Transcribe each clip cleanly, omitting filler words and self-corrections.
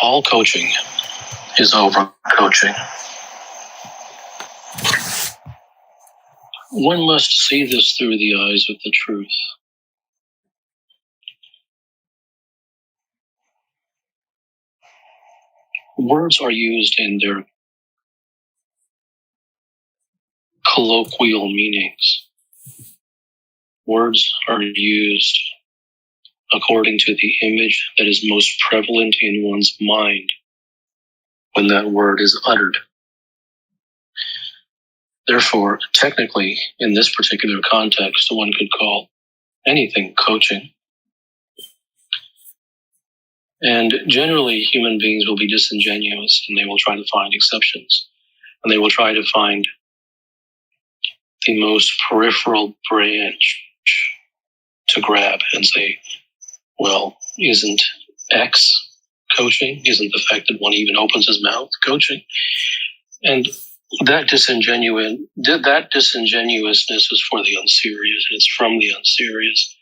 All coaching is over-coaching. One must see this through the eyes of the truth. Words are used in their colloquial meanings. Words are used according to the image that is most prevalent in one's mind when that word is uttered. Therefore, technically, in this particular context, one could call anything coaching. And generally, human beings will be disingenuous, and they will try to find exceptions. And they will try to find the most peripheral branch to grab and say, well, isn't X coaching? Isn't the fact that one even opens his mouth coaching? And that disingenuousness is for the unserious. It's from the unserious.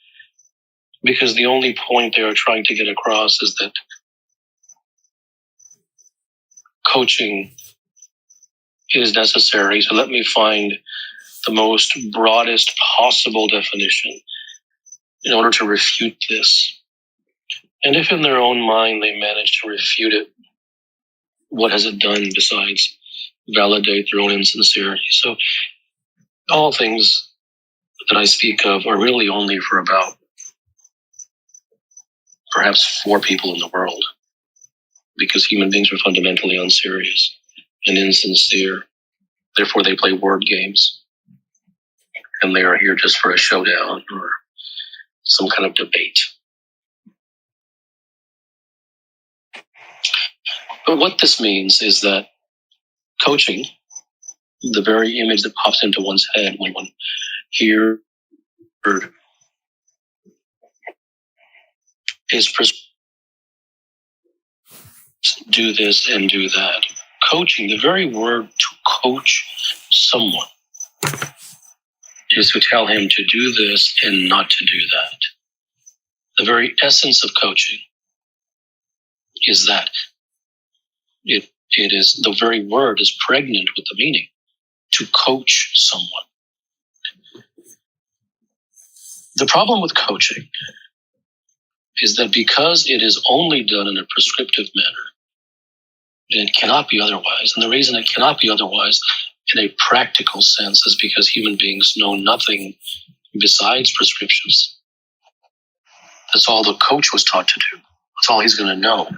Because the only point they are trying to get across is that coaching is necessary. So let me find the most broadest possible definition in order to refute this. And if in their own mind they manage to refute it, what has it done besides validate their own insincerity? So all things that I speak of are really only for about perhaps 4 people in the world, because human beings are fundamentally unserious and insincere. Therefore, they play word games, and they are here just for a showdown or some kind of debate. But what this means is that coaching, the very image that pops into one's head when one hears is do this and do that. Coaching, the very word to coach someone, is to tell him to do this and not to do that. The very essence of coaching is that. It is, the very word is pregnant with the meaning, to coach someone. The problem with coaching is that because it is only done in a prescriptive manner, and it cannot be otherwise, and the reason it cannot be otherwise in a practical sense is because human beings know nothing besides prescriptions. That's all the coach was taught to do. That's all he's going to know.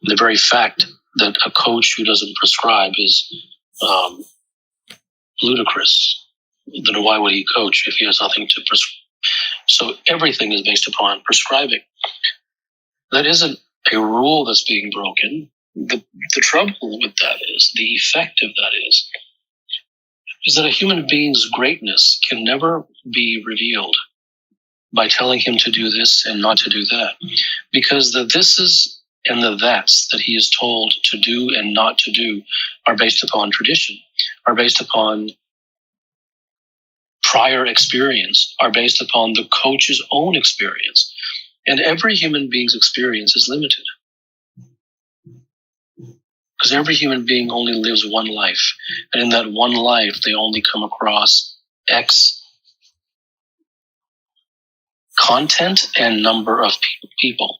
The very fact that a coach who doesn't prescribe is ludicrous. Then why would he coach if he has nothing to prescribe? So everything is based upon prescribing. That isn't a rule that's being broken. The trouble with that is, the effect of that is that a human being's greatness can never be revealed by telling him to do this and not to do that. Because the thises and the that's that he is told to do and not to do are based upon tradition, are based upon prior experience, are based upon the coach's own experience. And every human being's experience is limited. Because every human being only lives one life. And in that one life, they only come across X content and number of people.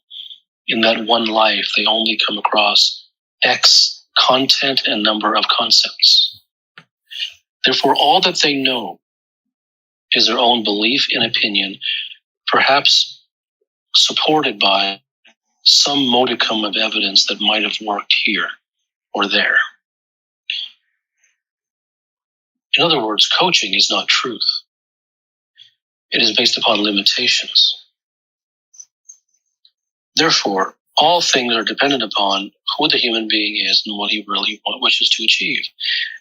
In that one life, they only come across X content and number of concepts. Therefore, all that they know is their own belief and opinion, perhaps supported by some modicum of evidence that might have worked here or there. In other words, coaching is not truth. It is based upon limitations. Therefore, all things are dependent upon who the human being is and what he really wishes to achieve.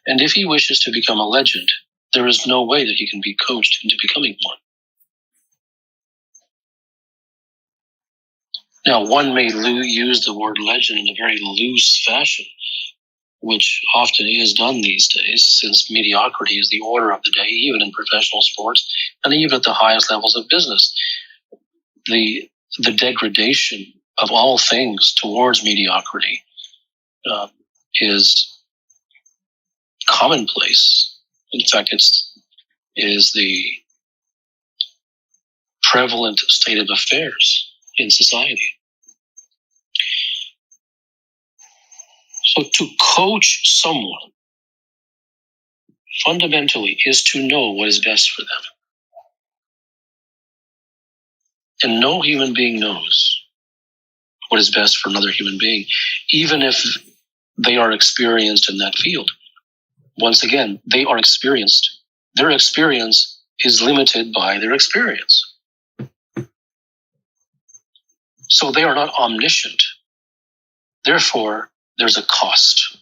And if he wishes to become a legend, there is no way that he can be coached into becoming one. Now, one may use the word legend in a very loose fashion, which often is done these days, since mediocrity is the order of the day, even in professional sports, and even at the highest levels of business. The degradation of all things towards mediocrity is commonplace. In fact, it is the prevalent state of affairs in society. So to coach someone fundamentally is to know what is best for them. And no human being knows what is best for another human being, even if they are experienced in that field. Once again, they are experienced. Their experience is limited by their experience. So they are not omniscient. Therefore, there's a cost,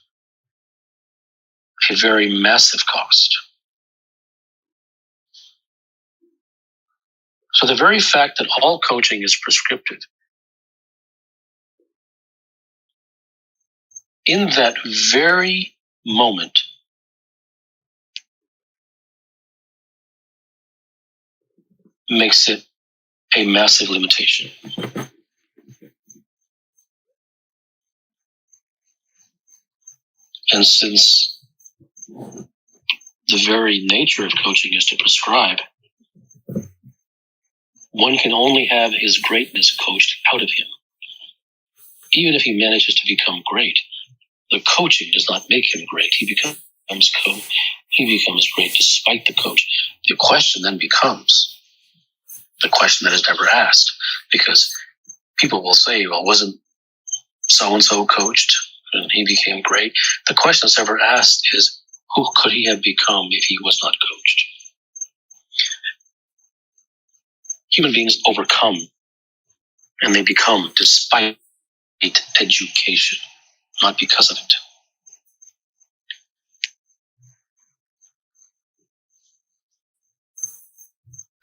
a very massive cost. So the very fact that all coaching is prescriptive, in that very moment, makes it a massive limitation. And since the very nature of coaching is to prescribe, one can only have his greatness coached out of him. Even if he manages to become great, the coaching does not make him great. He becomes great despite the coach. The question then becomes the question that is never asked, because people will say, well, wasn't so-and-so coached and he became great? The question that's never asked is, who could he have become if he was not coached? Human beings overcome, and they become despite education, not because of it.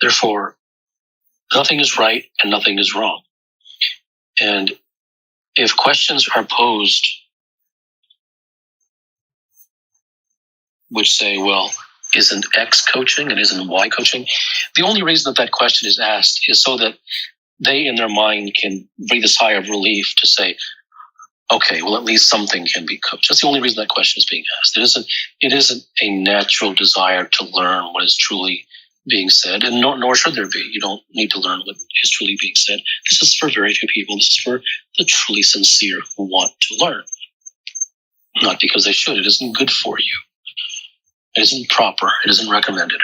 Therefore, nothing is right and nothing is wrong. And if questions are posed which say, well, isn't X coaching and isn't Y coaching? The only reason that question is asked is so that they in their mind can breathe a sigh of relief to say, okay, well, at least something can be coached. That's the only reason that question is being asked. It isn't a natural desire to learn what is truly being said, and nor should there be. You don't need to learn what is truly being said. This is for very few people. This is for the truly sincere who want to learn. Not because they should. It isn't good for you. It isn't proper. It isn't recommended.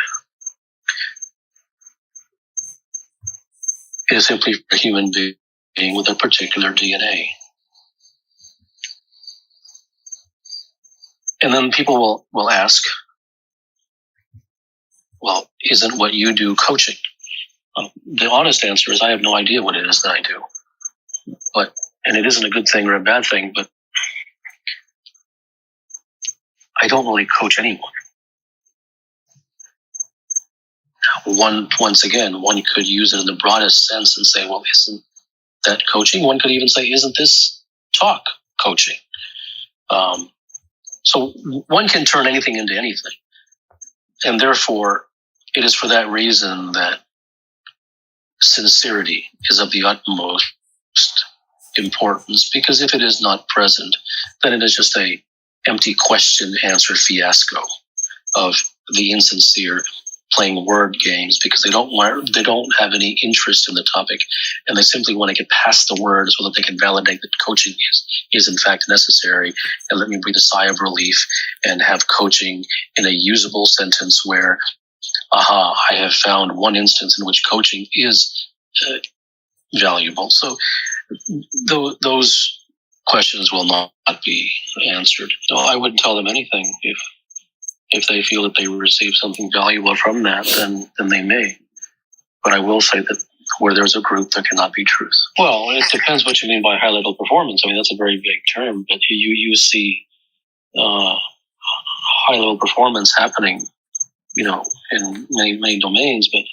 It is simply for a human being with a particular DNA. And then people will ask, well, isn't what you do coaching? The honest answer is I have no idea what it is that I do. And it isn't a good thing or a bad thing, but I don't really coach anyone. Once again, one could use it in the broadest sense and say, well, isn't that coaching? One could even say, isn't this talk coaching? So one can turn anything into anything. And therefore, it is for that reason that sincerity is of the utmost importance, because if it is not present, then it is just a empty question answer fiasco of the insincere playing word games, because they don't have any interest in the topic, and they simply want to get past the word so that they can validate that coaching is in fact necessary, and let me breathe a sigh of relief and have coaching in a usable sentence where, I have found one instance in which coaching is valuable. So those questions will not be answered. No, I wouldn't tell them anything. If they feel that they receive something valuable from that, then they may. But I will say that where there's a group, there cannot be truth. Well, it depends what you mean by high-level performance. I mean, that's a very big term, but you see high-level performance happening, in many domains. But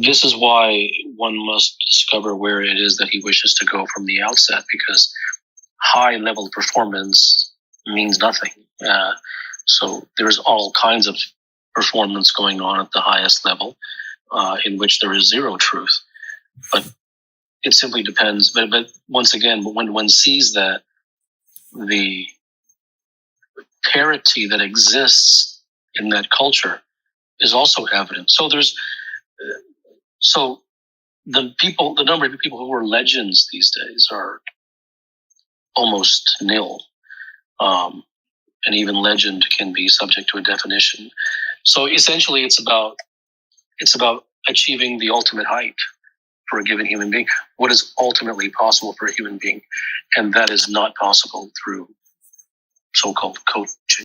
this is why one must discover where it is that he wishes to go from the outset, because high-level performance means nothing. So there's all kinds of performance going on at the highest level, in which there is zero truth. But it simply depends. But once again, when one sees that, the parity that exists in that culture is also evident. So the number of people who are legends these days are almost nil. And even legend can be subject to a definition. So essentially it's about achieving the ultimate height for a given human being. What is ultimately possible for a human being? And that is not possible through so-called coaching.